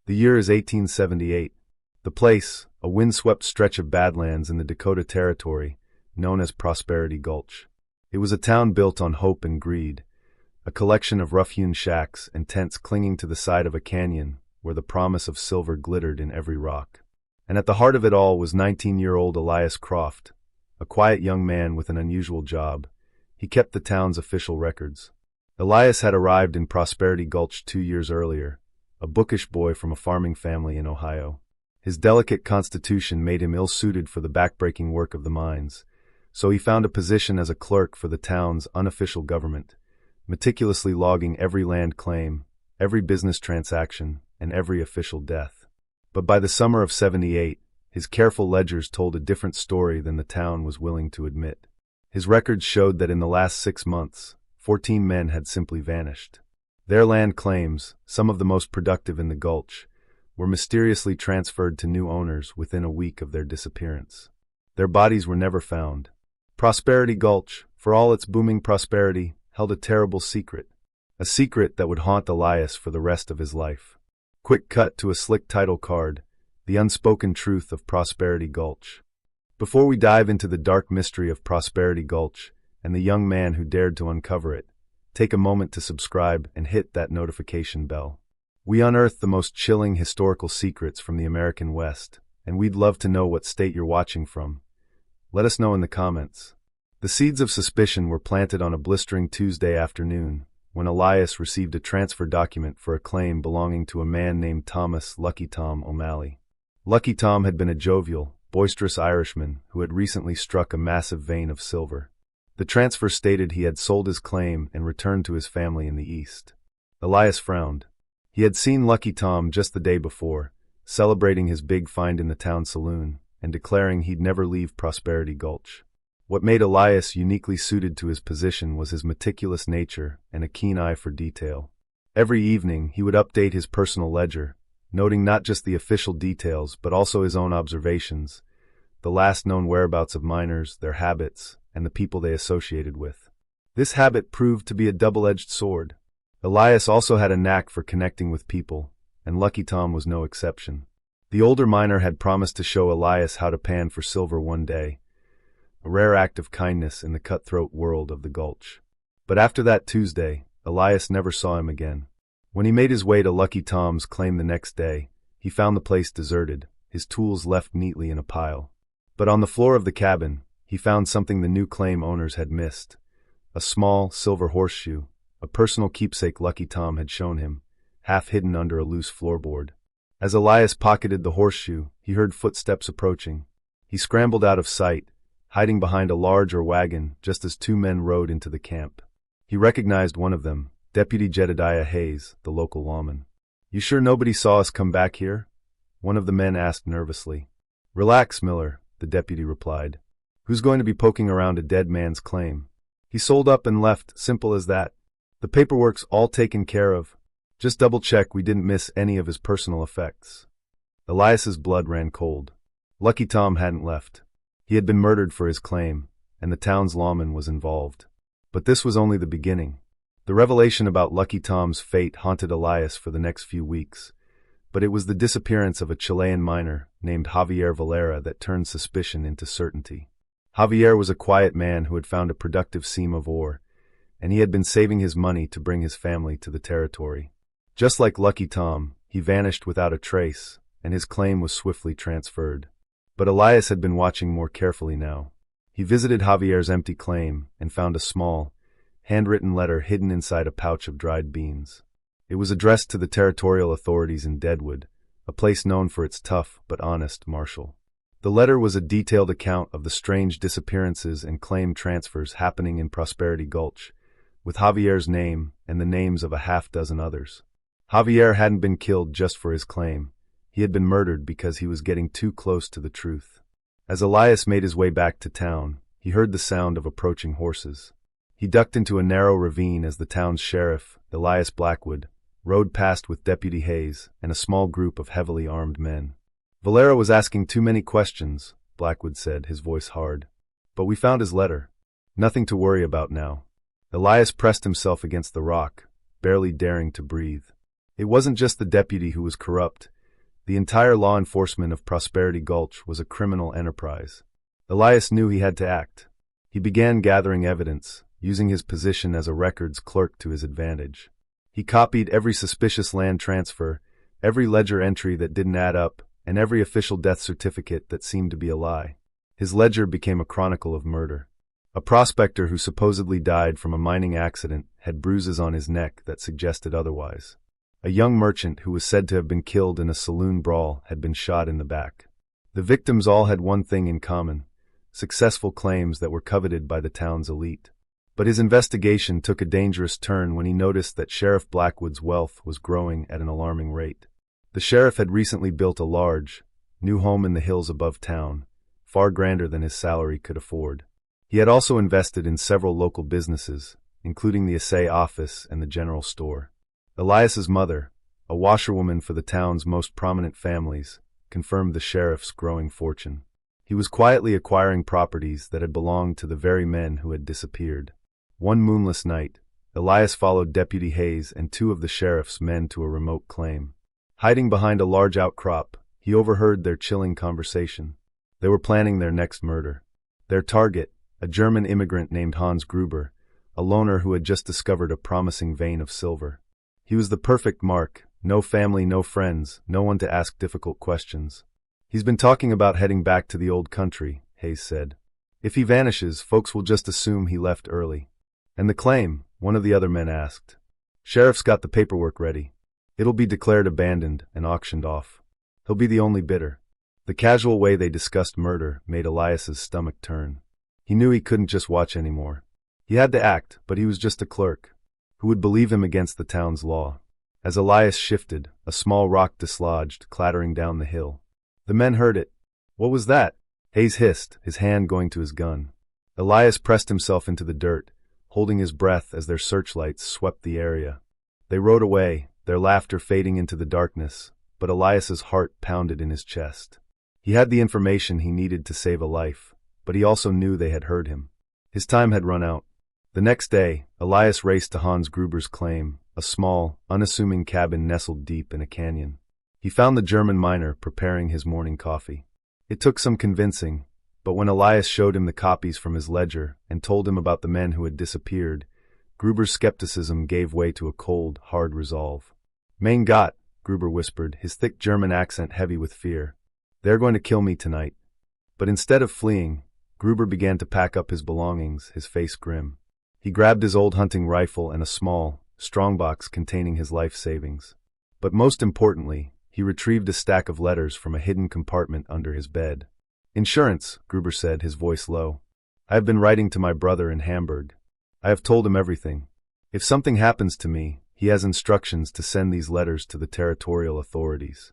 The year is 1878. The place, a windswept stretch of badlands in the Dakota Territory, known as Prosperity Gulch. It was a town built on hope and greed, a collection of rough-hewn shacks and tents clinging to the side of a canyon where the promise of silver glittered in every rock. And at the heart of it all was 19-year-old Elias Croft, a quiet young man with an unusual job. He kept the town's official records. Elias had arrived in Prosperity Gulch 2 years earlier, a bookish boy from a farming family in Ohio. His delicate constitution made him ill-suited for the backbreaking work of the mines, so he found a position as a clerk for the town's unofficial government, meticulously logging every land claim, every business transaction, and every official death. But by the summer of '78, his careful ledgers told a different story than the town was willing to admit. His records showed that in the last 6 months, 14 men had simply vanished. Their land claims, some of the most productive in the Gulch, were mysteriously transferred to new owners within a week of their disappearance. Their bodies were never found. Prosperity Gulch, for all its booming prosperity, held a terrible secret. A secret that would haunt Elias for the rest of his life. Quick cut to a slick title card, The Unspoken Truth of Prosperity Gulch. Before we dive into the dark mystery of Prosperity Gulch and the young man who dared to uncover it, take a moment to subscribe and hit that notification bell. We unearth the most chilling historical secrets from the American West, and we'd love to know what state you're watching from. Let us know in the comments. The seeds of suspicion were planted on a blistering Tuesday afternoon, when Elias received a transfer document for a claim belonging to a man named Thomas Lucky Tom O'Malley. Lucky Tom had been a jovial, boisterous Irishman who had recently struck a massive vein of silver. The transfer stated he had sold his claim and returned to his family in the East. Elias frowned. He had seen Lucky Tom just the day before, celebrating his big find in the town saloon, and declaring he'd never leave Prosperity Gulch. What made Elias uniquely suited to his position was his meticulous nature and a keen eye for detail. Every evening, he would update his personal ledger, noting not just the official details but also his own observations, the last known whereabouts of miners, their habits, and the people they associated with. This habit proved to be a double-edged sword. Elias also had a knack for connecting with people, and Lucky Tom was no exception. The older miner had promised to show Elias how to pan for silver one day, a rare act of kindness in the cutthroat world of the Gulch. But after that Tuesday, Elias never saw him again. When he made his way to Lucky Tom's claim the next day, he found the place deserted, his tools left neatly in a pile. But on the floor of the cabin, he found something the new claim owners had missed: a small, silver horseshoe, a personal keepsake Lucky Tom had shown him, half hidden under a loose floorboard. As Elias pocketed the horseshoe, he heard footsteps approaching. He scrambled out of sight, hiding behind a large wagon just as 2 men rode into the camp. He recognized one of them, Deputy Jedediah Hayes, the local lawman. "You sure nobody saw us come back here?" one of the men asked nervously. "Relax, Miller," the deputy replied. "Who's going to be poking around a dead man's claim? He sold up and left, simple as that. The paperwork's all taken care of. Just double-check we didn't miss any of his personal effects." Elias's blood ran cold. Lucky Tom hadn't left. He had been murdered for his claim, and the town's lawman was involved. But this was only the beginning. The revelation about Lucky Tom's fate haunted Elias for the next few weeks, but it was the disappearance of a Chilean miner named Javier Valera that turned suspicion into certainty. Javier was a quiet man who had found a productive seam of ore, and he had been saving his money to bring his family to the territory. Just like Lucky Tom, he vanished without a trace, and his claim was swiftly transferred. But Elias had been watching more carefully now. He visited Javier's empty claim and found a small, handwritten letter hidden inside a pouch of dried beans. It was addressed to the territorial authorities in Deadwood, a place known for its tough but honest marshal. The letter was a detailed account of the strange disappearances and claim transfers happening in Prosperity Gulch, with Javier's name and the names of a half-dozen others. Javier hadn't been killed just for his claim. He had been murdered because he was getting too close to the truth. As Elias made his way back to town, he heard the sound of approaching horses. He ducked into a narrow ravine as the town's sheriff, Elias Blackwood, rode past with Deputy Hayes and a small group of heavily armed men. "Valera was asking too many questions," Blackwood said, his voice hard. "But we found his letter. Nothing to worry about now." Elias pressed himself against the rock, barely daring to breathe. It wasn't just the deputy who was corrupt. The entire law enforcement of Prosperity Gulch was a criminal enterprise. Elias knew he had to act. He began gathering evidence, using his position as a records clerk to his advantage. He copied every suspicious land transfer, every ledger entry that didn't add up, and every official death certificate that seemed to be a lie. His ledger became a chronicle of murder. A prospector who supposedly died from a mining accident had bruises on his neck that suggested otherwise. A young merchant who was said to have been killed in a saloon brawl had been shot in the back. The victims all had one thing in common: successful claims that were coveted by the town's elite. But his investigation took a dangerous turn when he noticed that Sheriff Blackwood's wealth was growing at an alarming rate. The sheriff had recently built a large, new home in the hills above town, far grander than his salary could afford. He had also invested in several local businesses, including the assay office and the general store. Elias's mother, a washerwoman for the town's most prominent families, confirmed the sheriff's growing fortune. He was quietly acquiring properties that had belonged to the very men who had disappeared. One moonless night, Elias followed Deputy Hayes and two of the sheriff's men to a remote claim. Hiding behind a large outcrop, he overheard their chilling conversation. They were planning their next murder. Their target, a German immigrant named Hans Gruber, a loner who had just discovered a promising vein of silver. He was the perfect mark: no family, no friends, no one to ask difficult questions. He's been talking about heading back to the old country, Hayes said. If he vanishes, folks will just assume he left early. And the claim? One of the other men asked. Sheriff's got the paperwork ready. It'll be declared abandoned and auctioned off. He'll be the only bidder. The casual way they discussed murder made Elias's stomach turn. He knew he couldn't just watch anymore. He had to act, but he was just a clerk. Who would believe him against the town's law? As Elias shifted, a small rock dislodged, clattering down the hill. The men heard it. What was that? Hayes hissed, his hand going to his gun. Elias pressed himself into the dirt, holding his breath as their searchlights swept the area. They rode away, their laughter fading into the darkness, but Elias's heart pounded in his chest. He had the information he needed to save a life, but he also knew they had heard him. His time had run out. The next day, Elias raced to Hans Gruber's claim, a small, unassuming cabin nestled deep in a canyon. He found the German miner preparing his morning coffee. It took some convincing, but when Elias showed him the copies from his ledger and told him about the men who had disappeared, Gruber's skepticism gave way to a cold, hard resolve. Mein Gott, Gruber whispered, his thick German accent heavy with fear. They're going to kill me tonight. But instead of fleeing, Gruber began to pack up his belongings, his face grim. He grabbed his old hunting rifle and a small, strongbox containing his life savings. But most importantly, he retrieved a stack of letters from a hidden compartment under his bed. Insurance, Gruber said, his voice low. I have been writing to my brother in Hamburg. I have told him everything. If something happens to me, he has instructions to send these letters to the territorial authorities.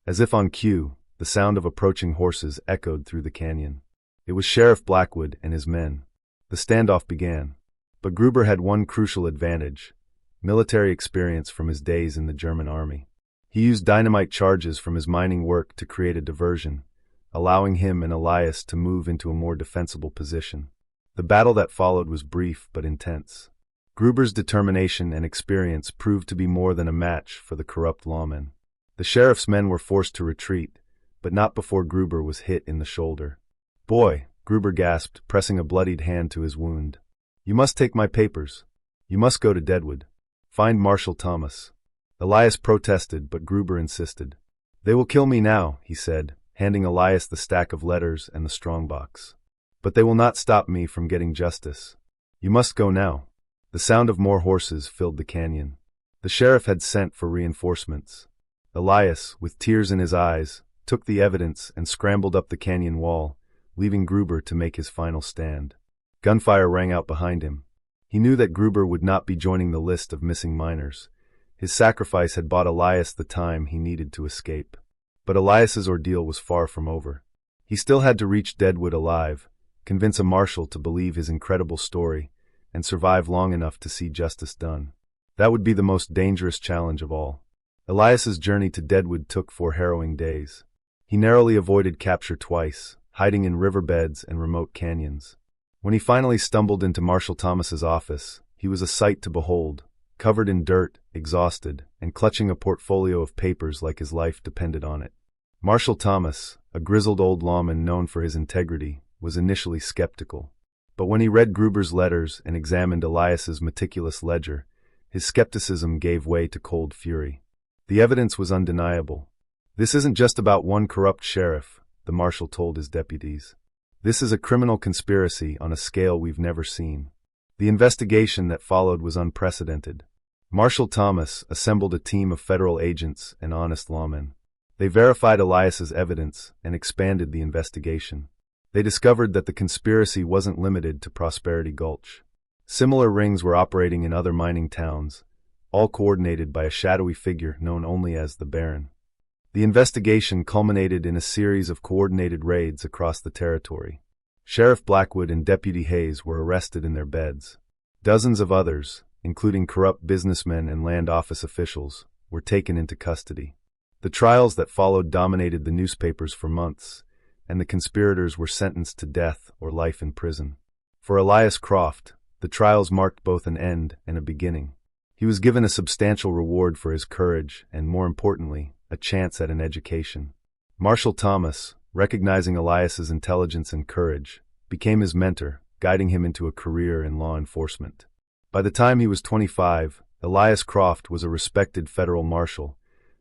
As if on cue, the sound of approaching horses echoed through the canyon. It was Sheriff Blackwood and his men. The standoff began. But Gruber had one crucial advantage: military experience from his days in the German army. He used dynamite charges from his mining work to create a diversion, allowing him and Elias to move into a more defensible position. The battle that followed was brief but intense. Gruber's determination and experience proved to be more than a match for the corrupt lawmen. The sheriff's men were forced to retreat, but not before Gruber was hit in the shoulder. Boy, Gruber gasped, pressing a bloodied hand to his wound. You must take my papers. You must go to Deadwood. Find Marshal Thomas. Elias protested, but Gruber insisted. They will kill me now, he said, handing Elias the stack of letters and the strongbox. But they will not stop me from getting justice. You must go now. The sound of more horses filled the canyon. The sheriff had sent for reinforcements. Elias, with tears in his eyes, took the evidence and scrambled up the canyon wall, leaving Gruber to make his final stand. Gunfire rang out behind him. He knew that Gruber would not be joining the list of missing miners. His sacrifice had bought Elias the time he needed to escape. But Elias's ordeal was far from over. He still had to reach Deadwood alive, convince a marshal to believe his incredible story, and survive long enough to see justice done. That would be the most dangerous challenge of all. Elias's journey to Deadwood took 4 harrowing days. He narrowly avoided capture twice, hiding in riverbeds and remote canyons. When he finally stumbled into Marshal Thomas's office, he was a sight to behold, covered in dirt, exhausted, and clutching a portfolio of papers like his life depended on it. Marshall Thomas, a grizzled old lawman known for his integrity, was initially skeptical. But when he read Gruber's letters and examined Elias's meticulous ledger, his skepticism gave way to cold fury. The evidence was undeniable. "This isn't just about one corrupt sheriff," the marshal told his deputies. "This is a criminal conspiracy on a scale we've never seen." The investigation that followed was unprecedented. Marshal Thomas assembled a team of federal agents and honest lawmen. They verified Elias's evidence and expanded the investigation. They discovered that the conspiracy wasn't limited to Prosperity Gulch. Similar rings were operating in other mining towns, all coordinated by a shadowy figure known only as the Baron. The investigation culminated in a series of coordinated raids across the territory. Sheriff Blackwood and Deputy Hayes were arrested in their beds. Dozens of others, including corrupt businessmen and land office officials, were taken into custody. The trials that followed dominated the newspapers for months, and the conspirators were sentenced to death or life in prison. For Elias Croft, the trials marked both an end and a beginning. He was given a substantial reward for his courage and, more importantly, a chance at an education. Marshal Thomas, recognizing Elias's intelligence and courage, became his mentor, guiding him into a career in law enforcement. By the time he was 25, Elias Croft was a respected federal marshal,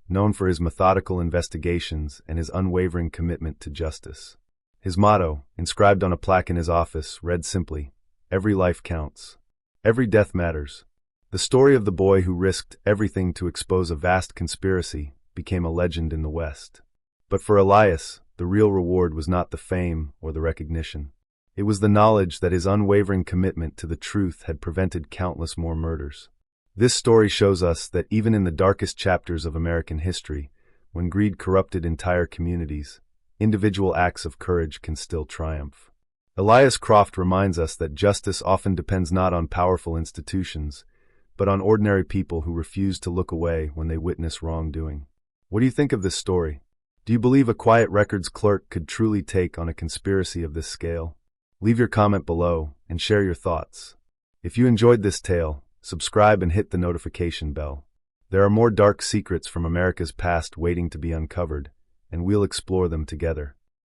known for his methodical investigations and his unwavering commitment to justice. His motto, inscribed on a plaque in his office, read simply, "Every life counts. Every death matters." The story of the boy who risked everything to expose a vast conspiracy became a legend in the West. But for Elias, the real reward was not the fame or the recognition. It was the knowledge that his unwavering commitment to the truth had prevented countless more murders. This story shows us that even in the darkest chapters of American history, when greed corrupted entire communities, individual acts of courage can still triumph. Elias Croft reminds us that justice often depends not on powerful institutions, but on ordinary people who refuse to look away when they witness wrongdoing. What do you think of this story? Do you believe a quiet records clerk could truly take on a conspiracy of this scale? Leave your comment below and share your thoughts. If you enjoyed this tale, subscribe and hit the notification bell. There are more dark secrets from America's past waiting to be uncovered, and we'll explore them together.